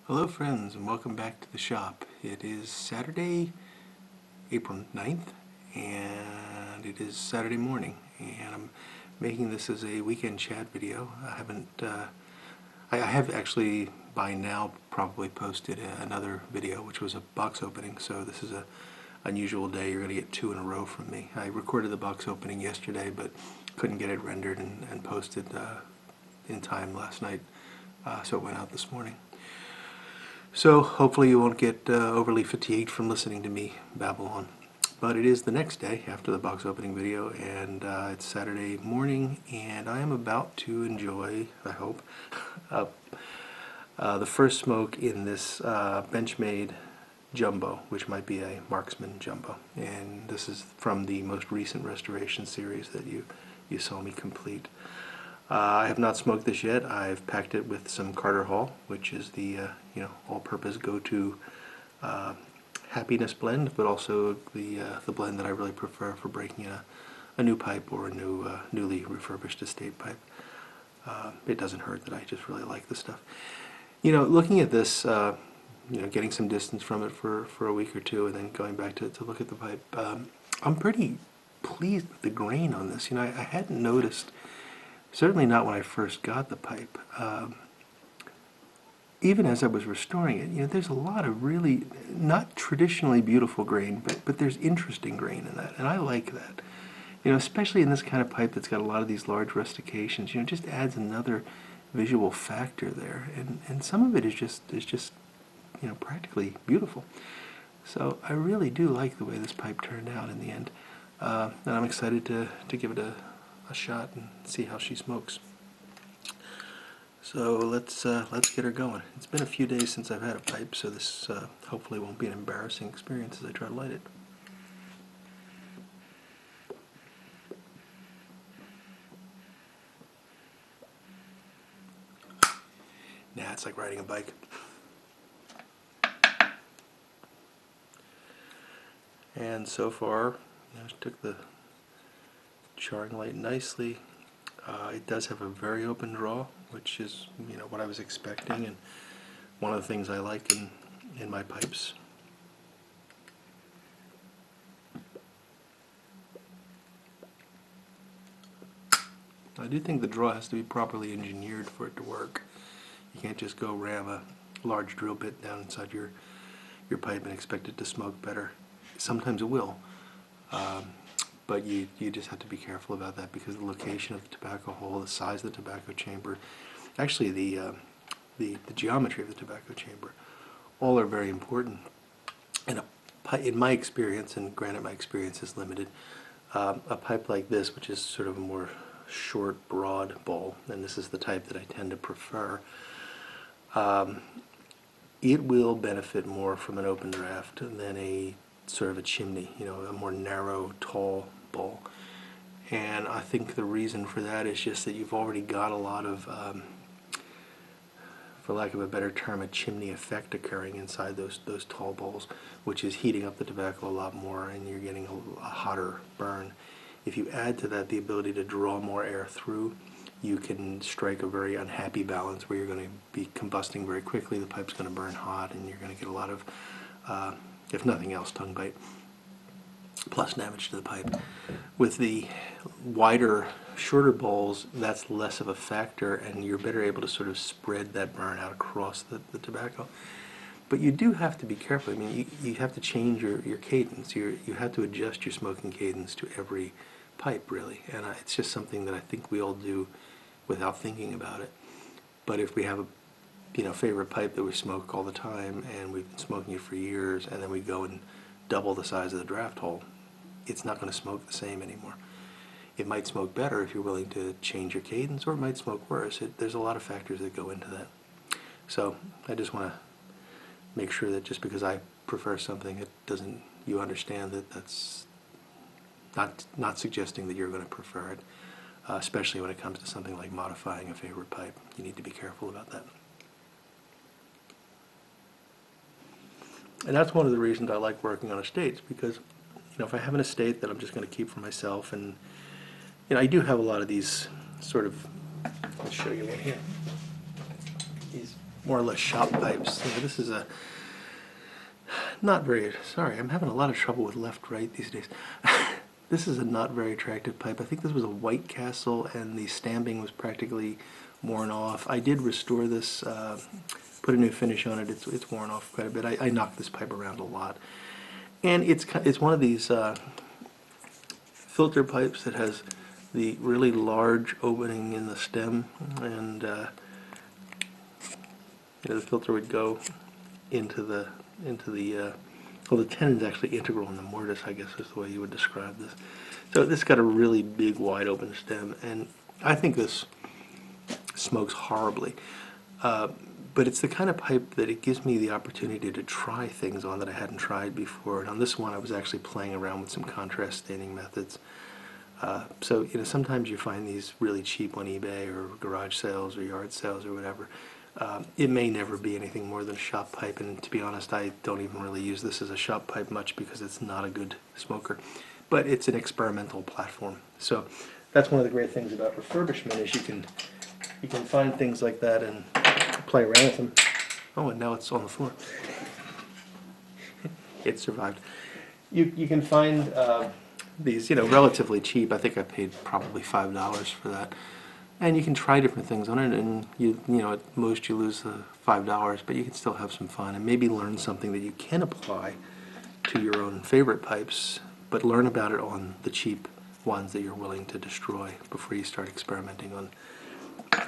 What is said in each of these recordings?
Hello friends, and welcome back to the shop. It is Saturday, April 9th, and it is Saturday morning, and I'm making this as a weekend chat video. I have actually by now probably posted another video, which was a box opening, so this is a unusual day. You're going to get two in a row from me. I recorded the box opening yesterday, but couldn't get it rendered and posted in time last night, so it went out this morning. So hopefully you won't get overly fatigued from listening to me babble on. But it is the next day after the box opening video, and it's Saturday morning, and I am about to enjoy, I hope, the first smoke in this Benchmade Jumbo, which might be a Marksman Jumbo. And this is from the most recent restoration series that you saw me complete. I have not smoked this yet. I've packed it with some Carter Hall, which is the all-purpose go-to happiness blend, but also the blend that I really prefer for breaking a new pipe or a newly refurbished estate pipe. It doesn't hurt that I just really like this stuff. Looking at this, getting some distance from it for a week or two, and then going back to look at the pipe, I'm pretty pleased with the grain on this. I hadn't noticed. Certainly not when I first got the pipe. Even as I was restoring it, there's a lot of really not traditionally beautiful grain, but there's interesting grain in that, and I like that. Especially in this kind of pipe that's got a lot of these large rustications, it just adds another visual factor there, and some of it is just practically beautiful. So I really do like the way this pipe turned out in the end, and I'm excited to give it a shot and see how she smokes. So let's get her going. It's been a few days since I've had a pipe, so this hopefully won't be an embarrassing experience as I try to light it. Nah, it's like riding a bike. And so far, I took the charring light nicely. It does have a very open draw, which is what I was expecting, and one of the things I like in my pipes. I do think the draw has to be properly engineered for it to work. You can't just go ram a large drill bit down inside your pipe and expect it to smoke better. Sometimes it will. But you just have to be careful about that because the location of the tobacco hole, the size of the tobacco chamber, actually the geometry of the tobacco chamber, all are very important. And in my experience, and granted my experience is limited, a pipe like this, which is sort of a more short, broad bowl, and this is the type that I tend to prefer, it will benefit more from an open draft than a sort of a chimney, a more narrow, tall bowl. And I think the reason for that is just that you've already got a lot of, for lack of a better term, a chimney effect occurring inside those tall bowls, which is heating up the tobacco a lot more, and you're getting a hotter burn. If you add to that the ability to draw more air through, you can strike a very unhappy balance where you're going to be combusting very quickly, the pipe's going to burn hot, and you're going to get a lot of, if nothing else, tongue bite, plus damage to the pipe. With the wider, shorter bowls, that's less of a factor, and you're better able to sort of spread that burn out across the tobacco. But you do have to be careful. I mean, you have to change your cadence. You have to adjust your smoking cadence to every pipe, really. And it's just something that I think we all do without thinking about it. But if we have a favorite pipe that we smoke all the time, and we've been smoking it for years, and then we go and double the size of the draft hole, it's not going to smoke the same anymore. It might smoke better if you're willing to change your cadence, or it might smoke worse. There's a lot of factors that go into that. So I just want to make sure that just because I prefer something, you understand that that's not suggesting that you're going to prefer it, especially when it comes to something like modifying a favorite pipe. You need to be careful about that. And that's one of the reasons I like working on estates, because if I have an estate that I'm just going to keep for myself, and I do have a lot of these sort of, I'll show you one here, these more or less shop pipes. You know, this is a not very, sorry, I'm having a lot of trouble with left-right these days. This is a not very attractive pipe. I think this was a White Castle, and the stamping was practically worn off. I did restore this, put a new finish on it. It's worn off quite a bit. I knocked this pipe around a lot. And it's one of these filter pipes that has the really large opening in the stem, and you know, the filter would go into the well, the tenon is actually integral in the mortise, I guess is the way you would describe this. So this got a really big, wide open stem, and I think this smokes horribly. But it's the kind of pipe that it gives me the opportunity to try things on that I hadn't tried before. And on this one, I was actually playing around with some contrast staining methods. So, you know, sometimes you find these really cheap on eBay or garage sales or yard sales or whatever. It may never be anything more than a shop pipe, and to be honest, I don't even really use this as a shop pipe much because it's not a good smoker. But it's an experimental platform. So that's one of the great things about refurbishment is you can find things like that and play around with them. Oh, and now it's on the floor. It survived. You can find these, you know, relatively cheap. I think I paid probably $5 for that. And you can try different things on it, and you know, at most you lose the $5, but you can still have some fun and maybe learn something that you can apply to your own favorite pipes, but learn about it on the cheap ones that you're willing to destroy before you start experimenting on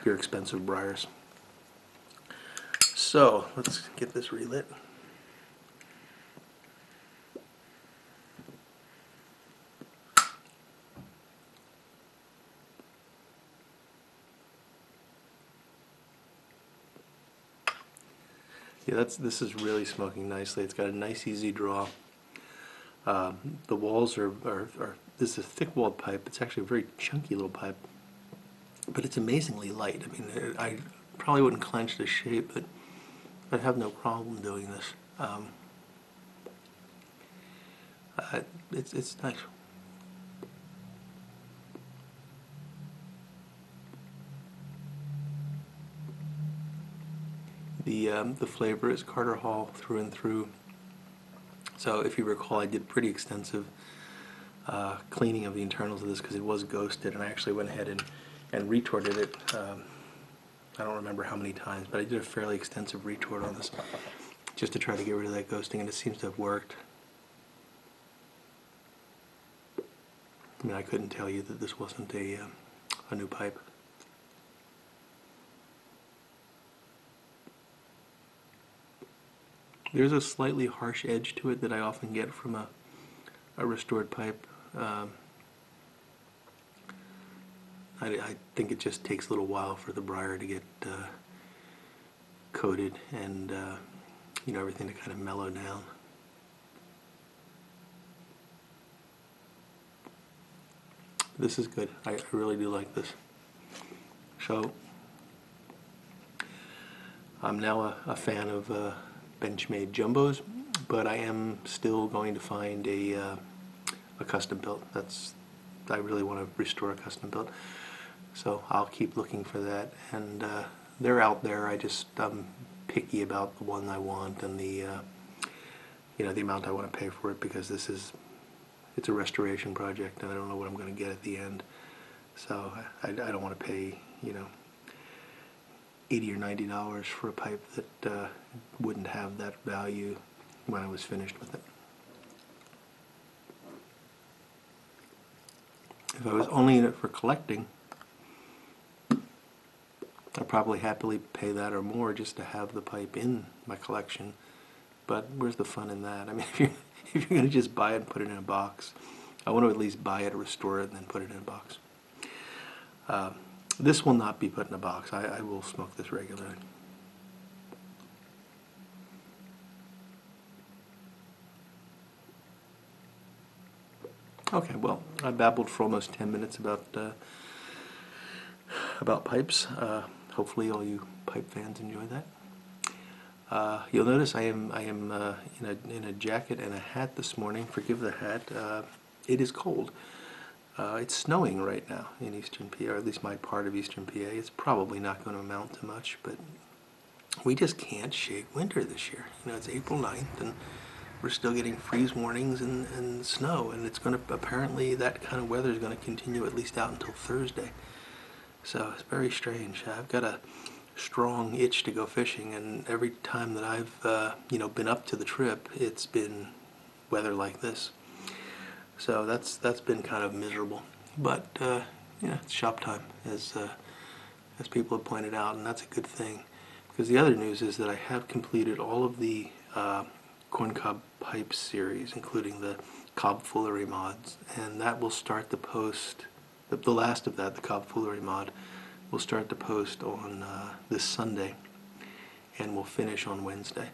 your expensive briars. So let's get this relit. Yeah, this is really smoking nicely. It's got a nice easy draw. The walls are this is a thick-walled pipe. It's actually a very chunky little pipe, but it's amazingly light. I mean, I probably wouldn't clench this shape, but I'd have no problem doing this. It's nice. The flavor is Carter Hall through and through. So if you recall, I did pretty extensive cleaning of the internals of this because it was ghosted, and I actually went ahead and retorted it. I don't remember how many times, but I did a fairly extensive retort on this just to try to get rid of that ghosting, and it seems to have worked. I mean, I couldn't tell you that this wasn't a new pipe. There's a slightly harsh edge to it that I often get from a restored pipe. I think it just takes a little while for the briar to get coated and you know, everything to kind of mellow down. This is good. I really do like this. So I'm now a fan of Benchmade jumbos, but I am still going to find a custom built. I really want to restore a custom built, so I'll keep looking for that. And they're out there. I'm picky about the one I want and the you know, the amount I want to pay for it, because it's a restoration project, and I don't know what I'm going to get at the end. So I don't want to pay, you know, $80 or $90 for a pipe that wouldn't have that value when I was finished with it. If I was only in it for collecting, I'd probably happily pay that or more just to have the pipe in my collection. But where's the fun in that? I mean, if you're going to just buy it and put it in a box, I want to at least buy it, restore it, and then put it in a box. This will not be put in a box. I will smoke this regularly. Okay, well, I babbled for almost 10 minutes about pipes. Hopefully all you pipe fans enjoy that. You'll notice I am in a jacket and a hat this morning. Forgive the hat. It is cold. It's snowing right now in eastern PA, or at least my part of eastern PA. It's probably not going to amount to much, but we just can't shake winter this year. You know, it's April 9th, and we're still getting freeze warnings and snow, and it's going to, apparently that kind of weather is going to continue at least out until Thursday. So it's very strange. I've got a strong itch to go fishing, and every time that I've been up to the trip, it's been weather like this. So that's been kind of miserable. But it's shop time, as people have pointed out, and that's a good thing. Because the other news is that I have completed all of the corncob pipe series, including the cob foolery mods, and that will start the post. The last of that, the cob foolery mod, will start the post on this Sunday, and will finish on Wednesday.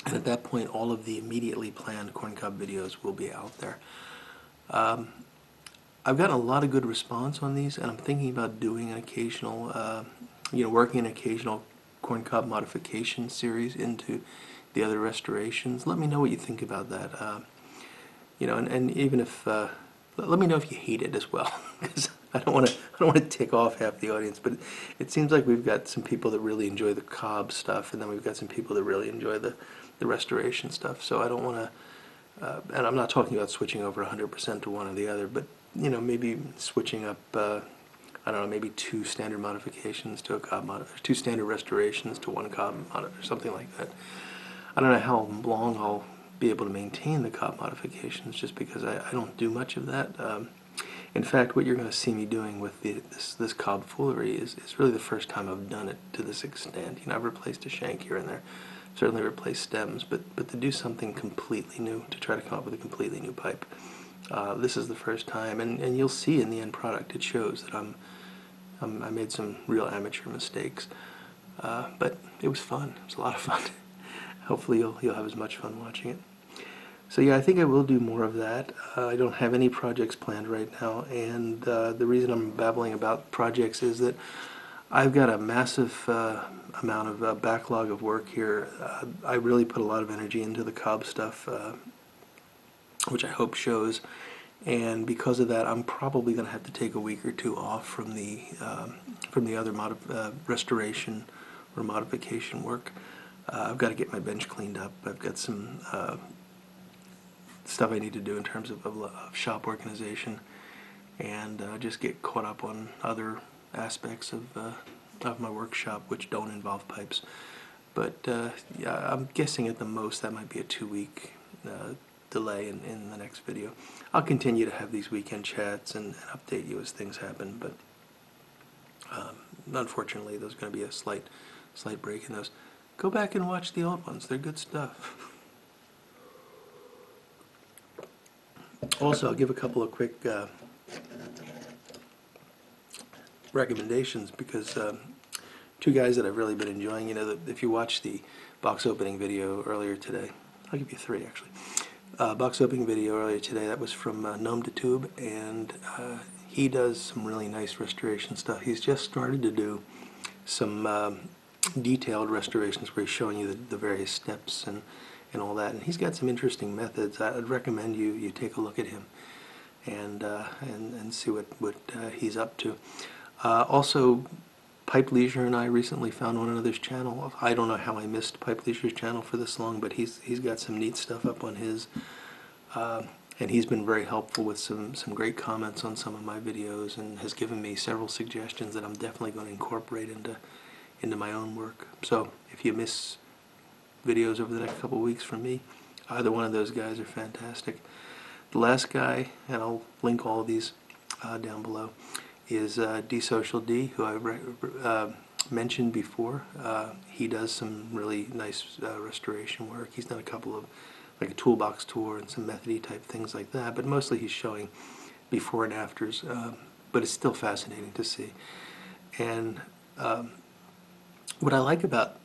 And at that point, all of the immediately planned corncob videos will be out there. I've gotten a lot of good response on these, and I'm thinking about doing an occasional, working an occasional corncob modification series into the other restorations. Let me know what you think about that. And even if, let me know if you hate it as well, because I don't want to tick off half the audience. But it seems like we've got some people that really enjoy the cob stuff, and then we've got some people that really enjoy the restoration stuff. So I don't want to, and I'm not talking about switching over 100% to one or the other, but maybe switching up, I don't know, maybe 2 standard modifications to a cob mod, 2 standard restorations to 1 cob mod, or something like that. I don't know how long I'll be able to maintain the cob modifications, just because I don't do much of that. In fact, what you're going to see me doing with this cob foolery is really the first time I've done it to this extent. I've replaced a shank here and there, certainly replaced stems, but to do something completely new, to try to come up with a completely new pipe, this is the first time, and you'll see in the end product, it shows that I made some real amateur mistakes, but it was fun. It was a lot of fun. Hopefully you'll have as much fun watching it. So yeah, I think I will do more of that. I don't have any projects planned right now, and the reason I'm babbling about projects is that I've got a massive amount of backlog of work here. I really put a lot of energy into the cob stuff, which I hope shows, and because of that, I'm probably going to have to take a week or 2 off from the other restoration or modification work. I've got to get my bench cleaned up. I've got some stuff I need to do in terms of shop organization, and just get caught up on other aspects of my workshop which don't involve pipes. But yeah, I'm guessing at the most that might be a 2-week delay in the next video. I'll continue to have these weekend chats and update you as things happen, but unfortunately there's going to be a slight break in those. Go back and watch the old ones. They're good stuff. Also, I'll give a couple of quick recommendations, because 2 guys that I've really been enjoying. If you watch the box opening video earlier today, I'll give you 3 actually. Box opening video earlier today, that was from Gnome to Tube, and he does some really nice restoration stuff. He's just started to do some detailed restorations where he's showing you the various steps and all that, and he's got some interesting methods. I'd recommend you take a look at him and see what he's up to. Also, Pipe Leisure and I recently found one another's channel. I don't know how I missed Pipe Leisure's channel for this long, but he's got some neat stuff up on his, and he's been very helpful with some great comments on some of my videos, and has given me several suggestions that I'm definitely going to incorporate into my own work. So if you miss videos over the next couple of weeks from me, either one of those guys are fantastic. The last guy, and I'll link all of these down below, is DSocial D, who I mentioned before. He does some really nice restoration work. He's done a couple of, like a toolbox tour and some methody type things like that, but mostly he's showing before and afters, but it's still fascinating to see. And what I like about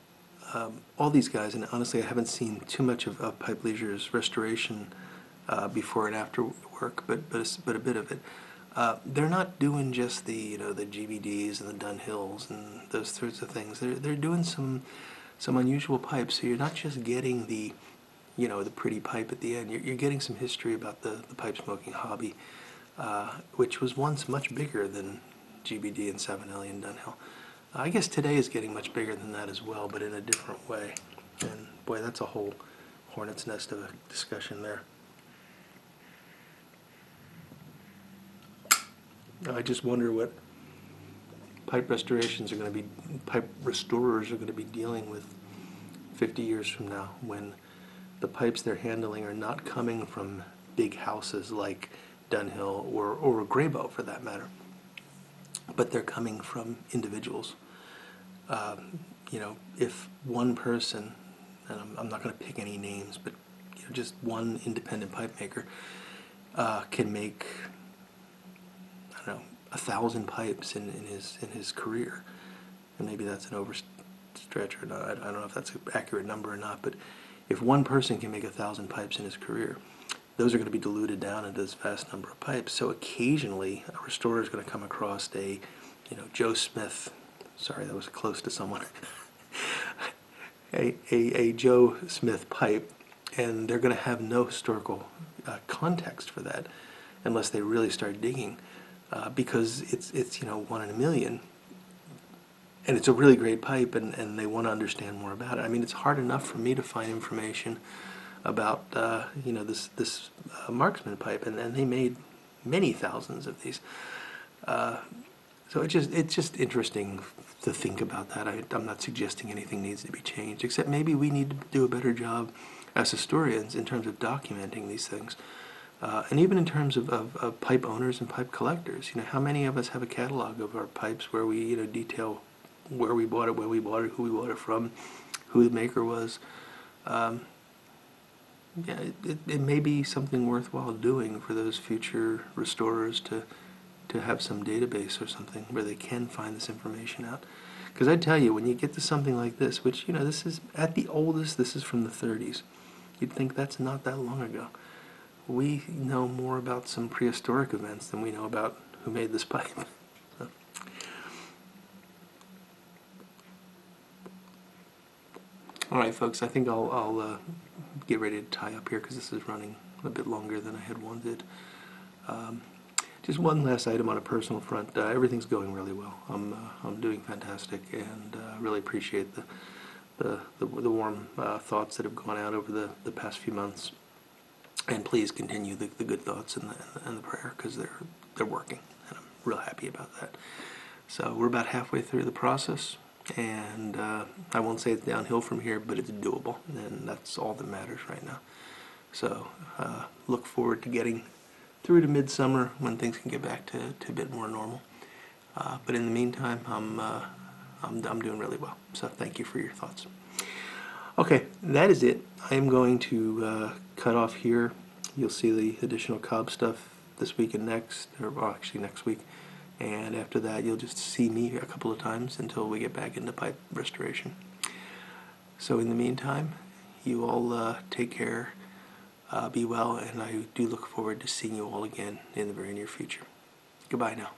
all these guys, and honestly I haven't seen too much of Pipe Leisure's restoration before and after work, but a bit of it. They're not doing just the the GBDs and the Dunhills and those sorts of things. They're doing some unusual pipes. So you're not just getting the the pretty pipe at the end. You're getting some history about the pipe smoking hobby, which was once much bigger than GBD and Savinelli and Dunhill. I guess today is getting much bigger than that as well, but in a different way. And boy, that's a whole hornet's nest of a discussion there. I just wonder what pipe restorers are going to be dealing with 50 years from now, when the pipes they're handling are not coming from big houses like Dunhill or Grayboe for that matter, but they're coming from individuals. You know, if one person, and I'm not going to pick any names, but you know, just one independent pipe maker can make, I don't know, 1,000 pipes in his career, and maybe that's an overstretch or not. I don't know if that's an accurate number or not, but if one person can make 1,000 pipes in his career, those are going to be diluted down into this vast number of pipes. So occasionally, a restorer is going to come across a, you know, Joe Smith. Sorry, that was close to someone. a Joe Smith pipe, and they're going to have no historical context for that unless they really start digging, because it's you know, 1 in a million, and it's a really great pipe, and they want to understand more about it. I mean, it's hard enough for me to find information about you know, this Marksman pipe, and they made many thousands of these. So it's just interesting to think about that. I'm not suggesting anything needs to be changed, except maybe we need to do a better job as historians in terms of documenting these things. And even in terms of pipe owners and pipe collectors. You know, how many of us have a catalog of our pipes where we, you know, detail where we bought it, when we bought it, who we bought it from, who the maker was. Yeah, it may be something worthwhile doing for those future restorers to have some database or something where they can find this information out. Because I tell you, when you get to something like this, which, you know, this is at the oldest, this is from the 30s. You'd think that's not that long ago. We know more about some prehistoric events than we know about who made this pipe. So. All right, folks, I think I'll get ready to tie up here because this is running a bit longer than I had wanted. Just one last item on a personal front. Everything's going really well. I'm doing fantastic, and really appreciate the warm thoughts that have gone out over the past few months. And please continue the good thoughts and the prayer, because they're working, and I'm real happy about that. So we're about halfway through the process, and I won't say it's downhill from here, but it's doable, and that's all that matters right now. So look forward to getting through to midsummer when things can get back to a bit more normal. But in the meantime, I'm doing really well. So thank you for your thoughts. Okay, that is it. I am going to cut off here. You'll see the additional Cobb stuff this week and next, or well, actually next week. And after that, you'll just see me a couple of times until we get back into pipe restoration. So in the meantime, you all take care, be well, and I do look forward to seeing you all again in the very near future. Goodbye now.